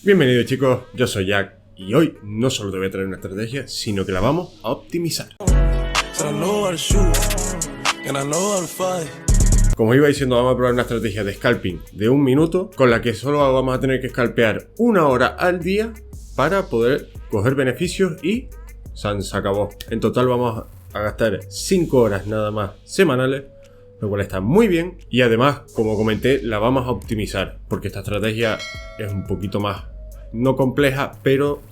Bienvenidos chicos, yo soy Jack y hoy no solo te voy a traer una estrategia, sino que la vamos a optimizar. Como iba diciendo, vamos a probar una estrategia de scalping de 1 minuto con la que solo vamos a tener que scalpear 1 hora al día para poder coger beneficios y se acabó. En total vamos a gastar 5 horas nada más semanales, lo cual está muy bien, y además, como comenté, la vamos a optimizar porque esta estrategia es un poquito más no compleja, pero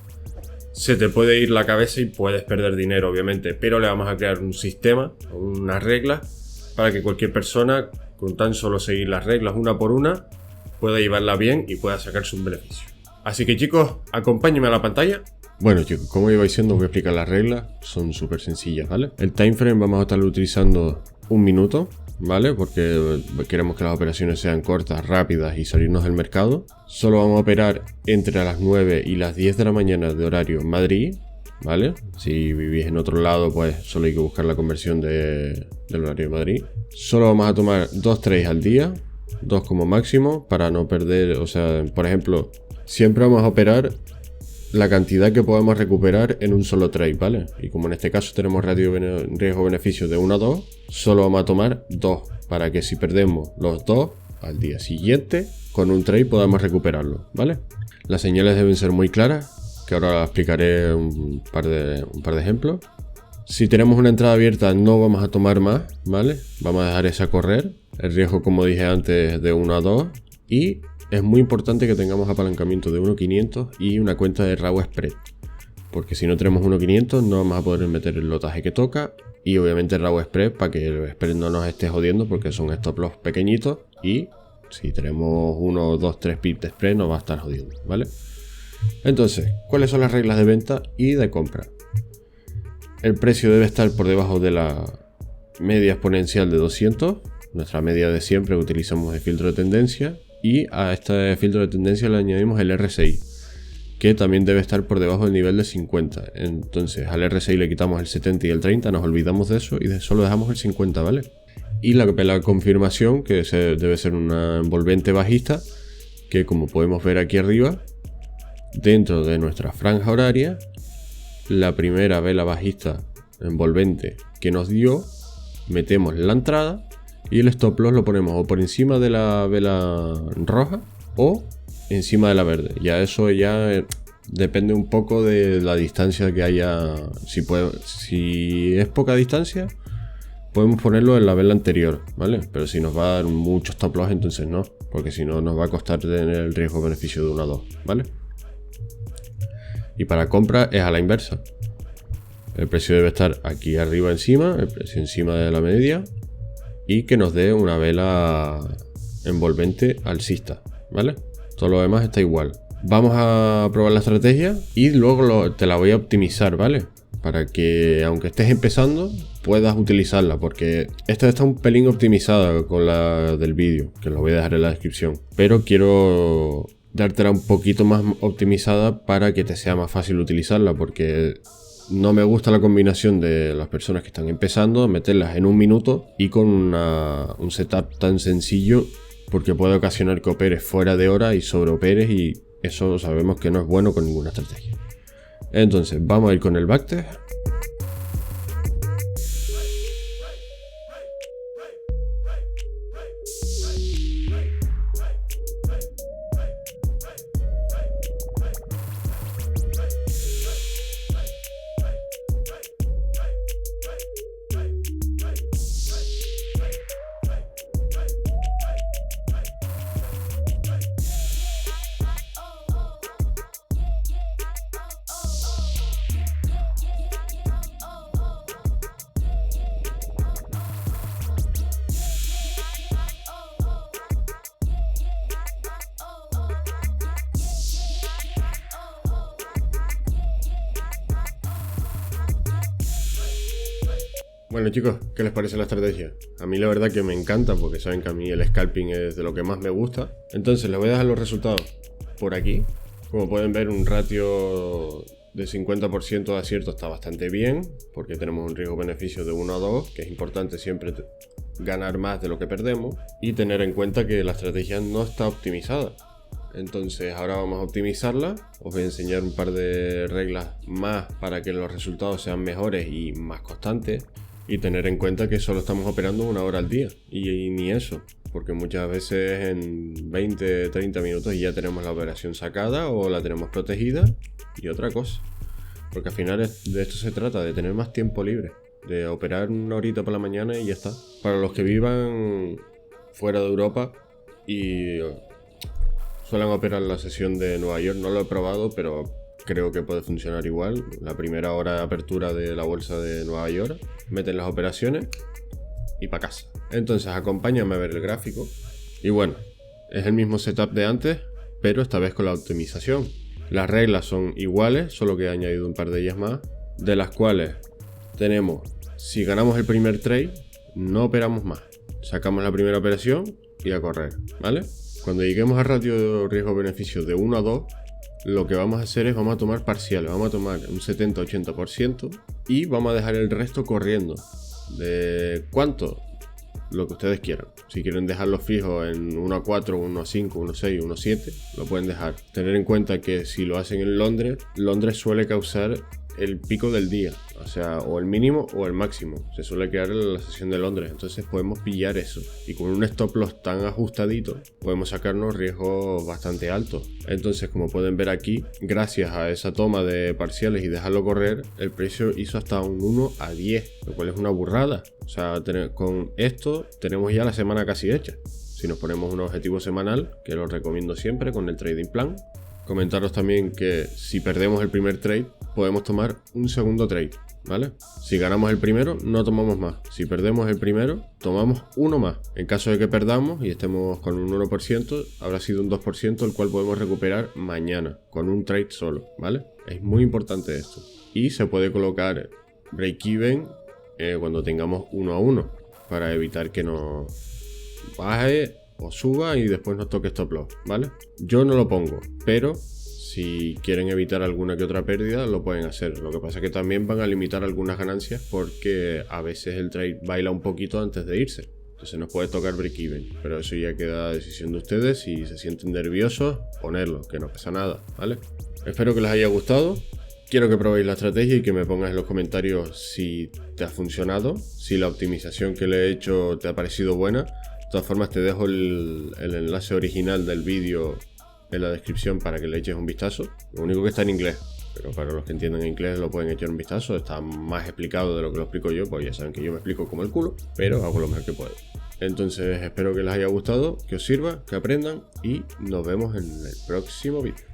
se te puede ir la cabeza y puedes perder dinero, obviamente, pero le vamos a crear un sistema, unas reglas para que cualquier persona, con tan solo seguir las reglas una por una, pueda llevarla bien y pueda sacarse un beneficio. Así que chicos, acompáñenme a la pantalla. Bueno chicos, como iba diciendo, voy a explicar las reglas, son súper sencillas, ¿vale? El time frame vamos a estar utilizando 1 minuto, ¿vale? Porque queremos que las operaciones sean cortas, rápidas y salirnos del mercado. Solo vamos a operar entre las 9 y las 10 de la mañana de horario Madrid, ¿vale? Si vivís en otro lado, pues solo hay que buscar la conversión del horario de Madrid. Solo vamos a tomar 2 trades al día, 2 como máximo, para no perder, o sea, por ejemplo, siempre vamos a operar la cantidad que podemos recuperar en un solo trade, ¿vale? Y como en este caso tenemos riesgo-beneficio de 1 a 2, solo vamos a tomar 2, para que si perdemos los 2 al día siguiente, con un trade podamos recuperarlo, ¿vale? Las señales deben ser muy claras, que ahora explicaré un par de ejemplos. Si tenemos una entrada abierta no vamos a tomar más, ¿vale? Vamos a dejar esa correr. El riesgo, como dije antes, es de 1 a 2 y es muy importante que tengamos apalancamiento de 1.500 y una cuenta de RAW Spread, porque si no tenemos 1.500 no vamos a poder meter el lotaje que toca, y obviamente RAW Spread para que el spread no nos esté jodiendo, porque son stop loss pequeñitos y si tenemos 1, 2, 3 pips de spread nos va a estar jodiendo, ¿vale? Entonces, ¿cuáles son las reglas de venta y de compra? El precio debe estar por debajo de la media exponencial de 200, nuestra media de siempre que utilizamos de filtro de tendencia. Y a este filtro de tendencia le añadimos el RSI, que también debe estar por debajo del nivel de 50. Entonces al RSI le quitamos el 70 y el 30, nos olvidamos de eso y solo dejamos el 50, ¿vale? Y la confirmación, que debe ser una envolvente bajista, que como podemos ver aquí arriba, dentro de nuestra franja horaria, la primera vela bajista envolvente que nos dio, metemos la entrada. Y el stop loss lo ponemos o por encima de la vela roja o encima de la verde. Ya eso ya depende un poco de la distancia que haya. Si es poca distancia, podemos ponerlo en la vela anterior, ¿vale? Pero si nos va a dar mucho stop loss, entonces no, porque si no nos va a costar tener el riesgo-beneficio de 1 a 2, ¿vale? Y para compra es a la inversa. El precio debe estar aquí arriba encima, el precio encima de la media, y que nos dé una vela envolvente alcista, ¿vale? Todo lo demás está igual. Vamos a probar la estrategia y luego te la voy a optimizar, ¿vale? Para que aunque estés empezando puedas utilizarla, porque esta está un pelín optimizada con la del vídeo, que lo voy a dejar en la descripción, pero quiero dártela un poquito más optimizada para que te sea más fácil utilizarla, porque no me gusta la combinación de las personas que están empezando, meterlas en 1 minuto y con un setup tan sencillo, porque puede ocasionar que operes fuera de hora y sobreoperes, y eso sabemos que no es bueno con ninguna estrategia. Entonces vamos a ir con el backtest. Bueno chicos, ¿qué les parece la estrategia? A mí la verdad que me encanta, porque saben que a mí el scalping es de lo que más me gusta. Entonces les voy a dejar los resultados por aquí. Como pueden ver, un ratio de 50% de acierto está bastante bien, porque tenemos un riesgo-beneficio de 1 a 2, que es importante siempre ganar más de lo que perdemos, y tener en cuenta que la estrategia no está optimizada. Entonces ahora vamos a optimizarla. Os voy a enseñar un par de reglas más para que los resultados sean mejores y más constantes. Y tener en cuenta que solo estamos operando 1 hora al día. Y ni eso, porque muchas veces en 20-30 minutos ya tenemos la operación sacada o la tenemos protegida y otra cosa. Porque al final de esto se trata, de tener más tiempo libre. De operar 1 horita por la mañana y ya está. Para los que vivan fuera de Europa y suelen operar la sesión de Nueva York, no lo he probado, pero creo que puede funcionar igual. La primera hora de apertura de la bolsa de Nueva York, meten las operaciones y para casa. Entonces acompáñame a ver el gráfico. Y bueno, es el mismo setup de antes, pero esta vez con la optimización. Las reglas son iguales, solo que he añadido un par de ellas más, de las cuales tenemos: si ganamos el primer trade, no operamos más. Sacamos la primera operación y a correr, ¿vale? Cuando lleguemos al ratio de riesgo-beneficio de 1 a 2, lo que vamos a hacer es vamos a tomar parciales, vamos a tomar un 70-80% y vamos a dejar el resto corriendo. ¿De cuánto? Lo que ustedes quieran. Si quieren dejarlo fijo en 1 a 4, 1 a 5, 1 a 6, 1 a 7, lo pueden dejar. Tener en cuenta que si lo hacen en Londres, Londres suele causar el pico del día, o sea, o el mínimo o el máximo, se suele crear en la sesión de Londres. Entonces podemos pillar eso y con un stop loss tan ajustadito podemos sacarnos riesgos bastante altos. Entonces, como pueden ver aquí, gracias a esa toma de parciales y dejarlo correr, el precio hizo hasta un 1 a 10, lo cual es una burrada. O sea, con esto tenemos ya la semana casi hecha. Si nos ponemos un objetivo semanal, que lo recomiendo siempre con el trading plan. Comentaros también que si perdemos el primer trade, podemos tomar un segundo trade, ¿vale? Si ganamos el primero, no tomamos más. Si perdemos el primero, tomamos uno más. En caso de que perdamos y estemos con un 1%, habrá sido un 2%, el cual podemos recuperar mañana, con un trade solo, ¿vale? Es muy importante esto. Y se puede colocar break-even cuando tengamos 1 a 1, para evitar que nos baje o suba y después nos toque stop loss, ¿vale? Yo no lo pongo, pero si quieren evitar alguna que otra pérdida, lo pueden hacer. Lo que pasa es que también van a limitar algunas ganancias porque a veces el trade baila un poquito antes de irse. Entonces nos puede tocar break-even, pero eso ya queda a decisión de ustedes. Si se sienten nerviosos, ponerlo, que no pasa nada, ¿vale? Espero que les haya gustado. Quiero que probéis la estrategia y que me pongas en los comentarios si te ha funcionado, si la optimización que le he hecho te ha parecido buena. De todas formas, te dejo el enlace original del vídeo en la descripción para que le eches un vistazo. Lo único que está en inglés, pero para los que entiendan inglés lo pueden echar un vistazo. Está más explicado de lo que lo explico yo, pues ya saben que yo me explico como el culo, pero hago lo mejor que puedo. Entonces espero que les haya gustado, que os sirva, que aprendan y nos vemos en el próximo vídeo.